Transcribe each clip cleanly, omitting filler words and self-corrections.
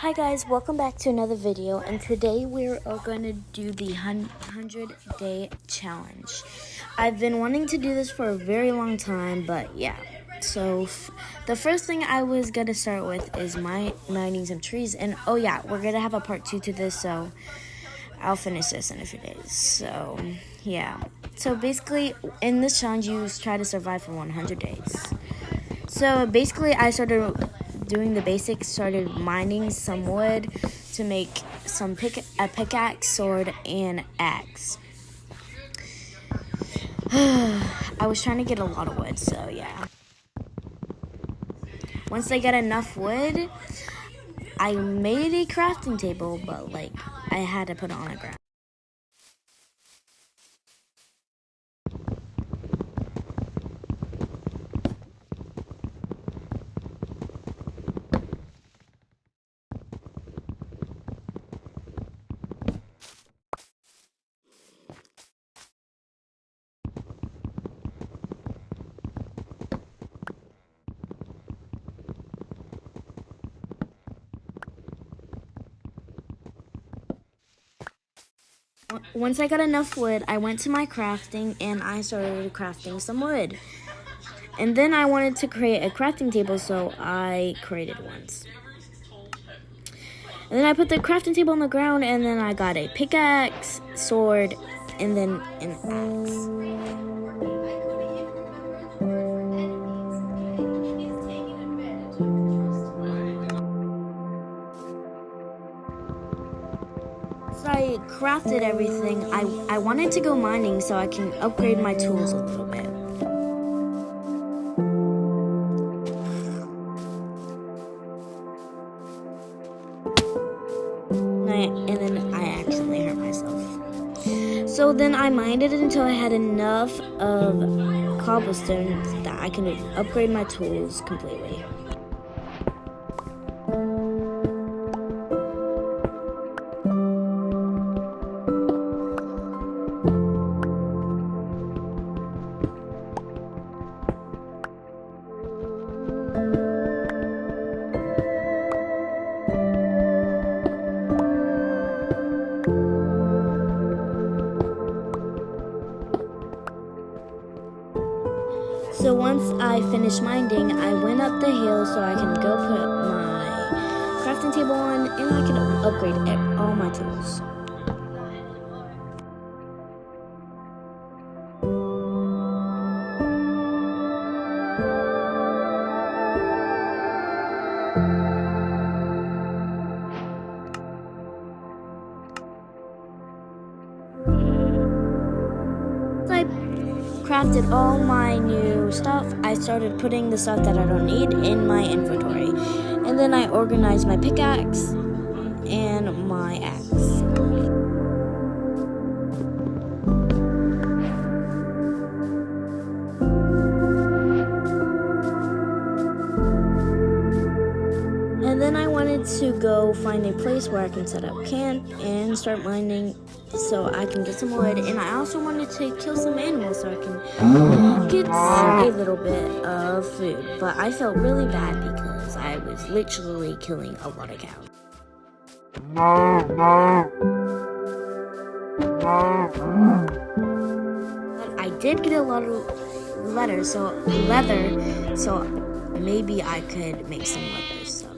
Hi guys, welcome back to another video, and today we're going to do the 100-day challenge. I've been wanting to do this for a very long time, but yeah. So the first thing I was going to start with is mining some trees, and oh yeah, we're going to have a part 2 to this, so I'll finish this in a few days. So yeah. So basically, in this challenge, you try to survive for 100 days. So basically, I started doing the basics, started mining some wood to make a pickaxe, sword, and axe. I was trying to get a lot of wood, so yeah. Once I got enough wood, I made a crafting table, but I had to put it on the ground. Once I got enough wood, I went to my crafting and I started crafting some wood. And then I wanted to create a crafting table, so I created one. And then I put the crafting table on the ground, and then I got a pickaxe, sword, and then an axe. So I crafted everything. I wanted to go mining so I can upgrade my tools a little bit. And then I accidentally hurt myself. So then I mined it until I had enough of cobblestone that I can upgrade my tools completely. So once I finished mining, I went up the hill so I can go put my crafting table on, and I can upgrade all my tools. I crafted all my new stuff. I started putting the stuff that I don't need in my inventory. And then I organized my pickaxe and my axe. And then I wanted to go find a place where I can set up camp and start mining so I can get some wood. And I also wanted to kill some animals so I can get a little bit of food. But I felt really bad because I was literally killing a lot of cows. But I did get a lot of leather, so maybe I could make some leather stuff.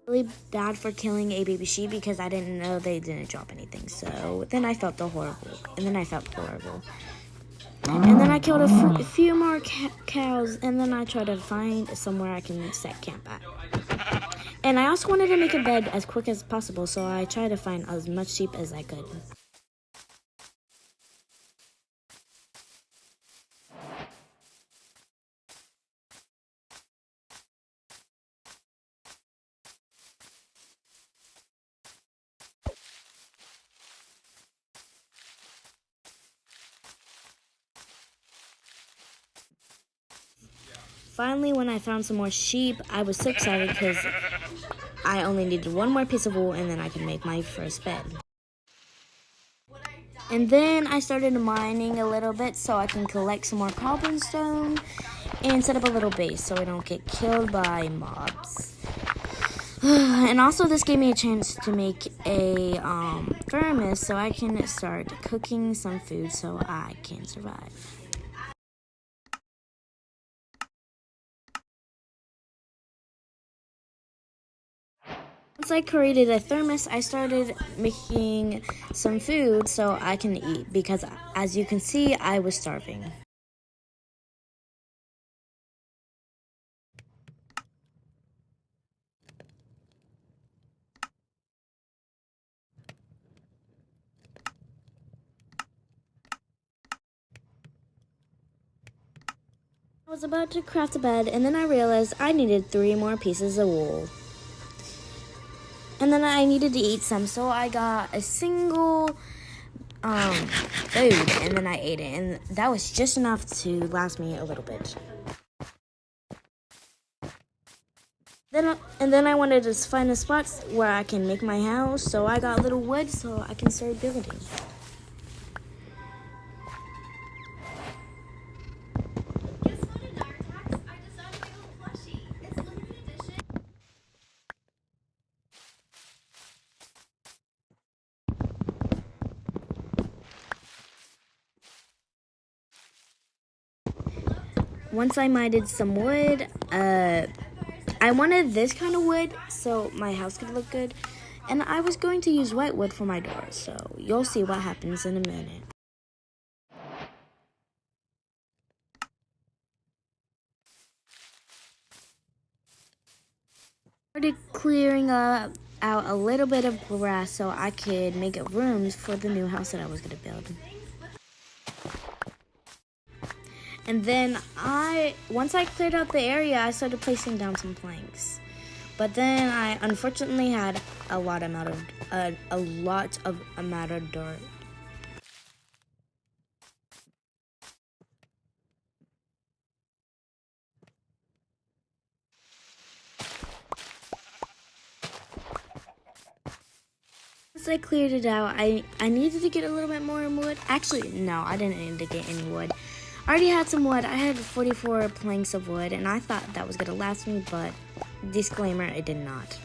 Really bad for killing a baby sheep because I didn't know they didn't drop anything. So then I felt horrible. And then I killed a few more cows, and then I tried to find somewhere I can set camp at. And I also wanted to make a bed as quick as possible, so I tried to find as much sheep as I could. Finally, when I found some more sheep, I was so excited because I only needed one more piece of wool and then I could make my first bed. And then I started mining a little bit so I can collect some more cobblestone and set up a little base so I don't get killed by mobs. And also this gave me a chance to make a thermos so I can start cooking some food so I can survive. Once I created a thermos, I started making some food so I can eat because, as you can see, I was starving. I was about to craft a bed, and then I realized I needed 3 more pieces of wool. And then I needed to eat some, so I got a single food, and then I ate it, and that was just enough to last me a little bit. Then I wanted to find a spot where I can make my house, so I got a little wood so I can start building. Once I mined some wood, I wanted this kind of wood so my house could look good, and I was going to use white wood for my doors, so you'll see what happens in a minute. Started clearing out a little bit of grass so I could make rooms for the new house that I was going to build. And then once I cleared out the area, I started placing down some planks. But then I unfortunately had a lot amount of dirt. Once I cleared it out, I needed to get a little bit more wood. Actually, no, I didn't need to get any wood. I already had some wood. I had 44 planks of wood, and I thought that was going to last me, but disclaimer, it did not.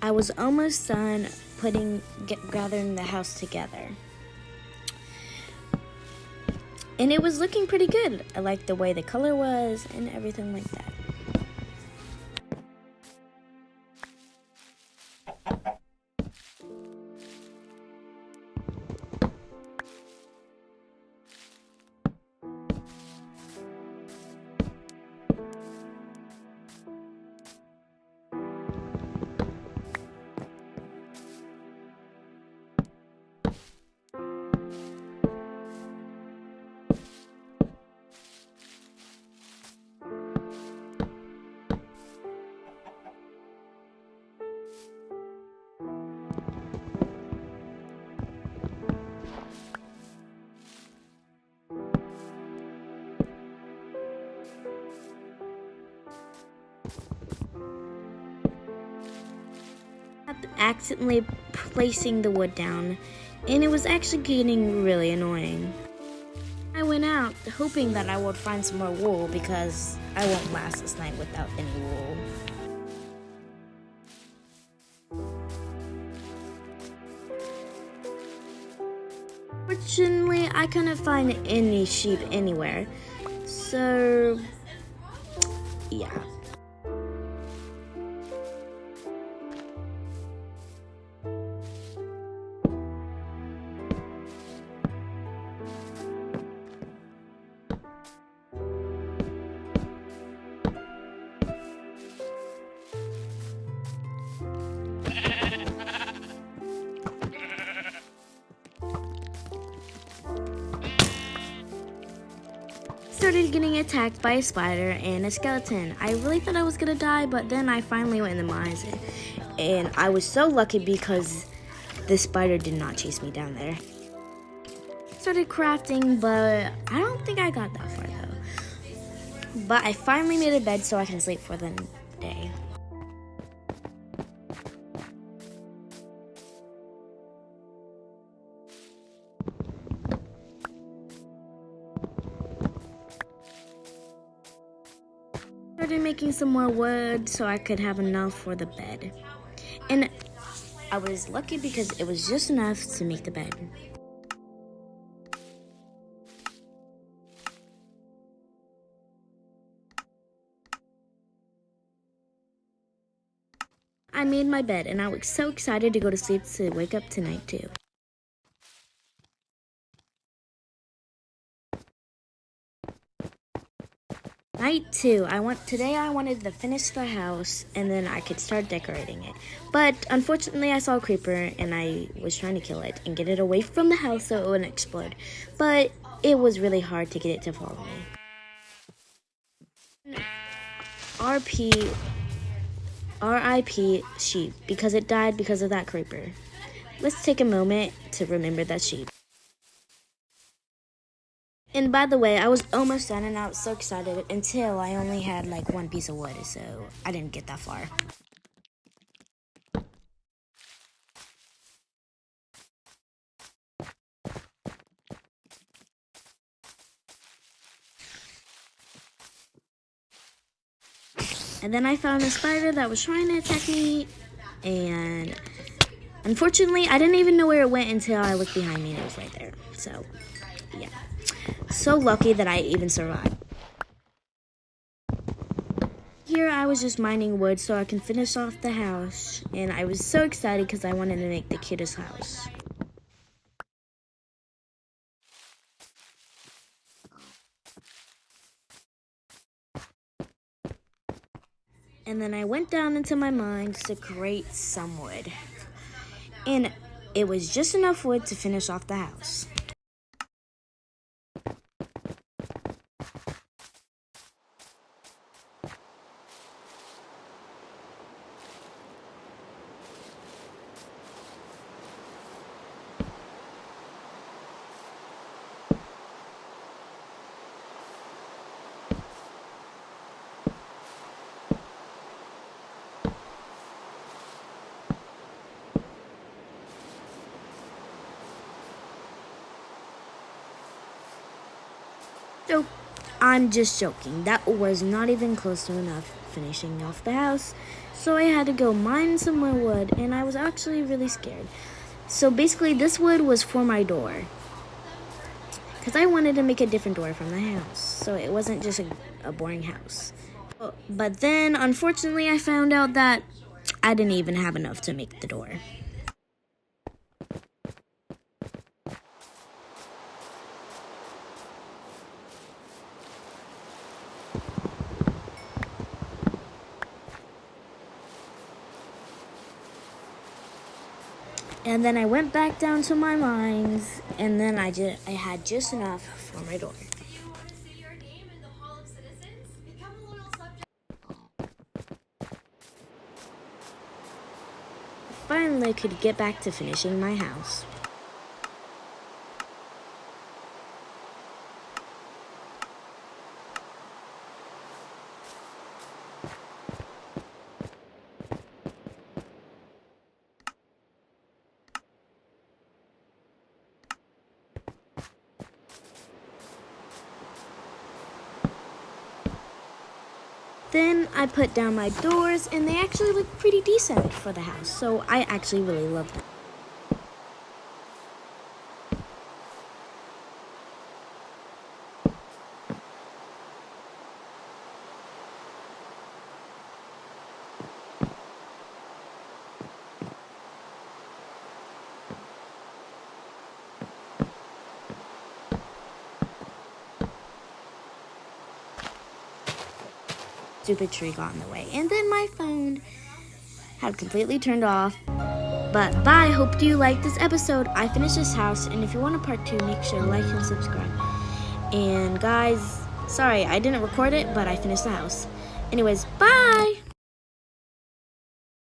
I was almost done gathering the house together. And it was looking pretty good. I liked the way the color was and everything like that. Accidentally placing the wood down, and it was actually getting really annoying. I went out hoping that I would find some more wool because I won't last this night without any wool. Fortunately, I couldn't find any sheep anywhere, so yeah. started getting attacked by a spider and a skeleton. I really thought I was gonna die, but then I finally went in the mines. And I was so lucky because the spider did not chase me down there. Started crafting, but I don't think I got that far though. But I finally made a bed so I can sleep for the day. Started making some more wood so I could have enough for the bed. And I was lucky because it was just enough to make the bed. I made my bed and I was so excited to go to sleep to wake up tonight too. Night 2. Today I wanted to finish the house and then I could start decorating it. But unfortunately I saw a creeper and I was trying to kill it and get it away from the house so it wouldn't explode. But it was really hard to get it to follow me. RIP sheep because it died because of that creeper. Let's take a moment to remember that sheep. And by the way, I was almost done and I was so excited until I only had like one piece of wood, so I didn't get that far. And then I found a spider that was trying to attack me, and unfortunately, I didn't even know where it went until I looked behind me and it was right there. So, yeah. So lucky that I even survived. Here I was just mining wood so I can finish off the house, and I was so excited because I wanted to make the cutest house. And then I went down into my mines to create some wood. And it was just enough wood to finish off the house. So, I'm just joking. That was not even close to enough finishing off the house. So I had to go mine some more wood, and I was actually really scared. So basically, this wood was for my door. Because I wanted to make a different door from the house. So it wasn't just a boring house. But then, unfortunately, I found out that I didn't even have enough to make the door. And then I went back down to my mines, and then I had just enough for my door. Finally, I could get back to finishing my house. Then I put down my doors, and they actually look pretty decent for the house, so I actually really love them. Stupid tree got in the way, and then my phone had completely turned off. But bye, hope you liked this episode. I finished this house, and if you want a part 2, make sure to like and subscribe. And guys, Sorry, I didn't record it, but I finished the house. Anyways, bye!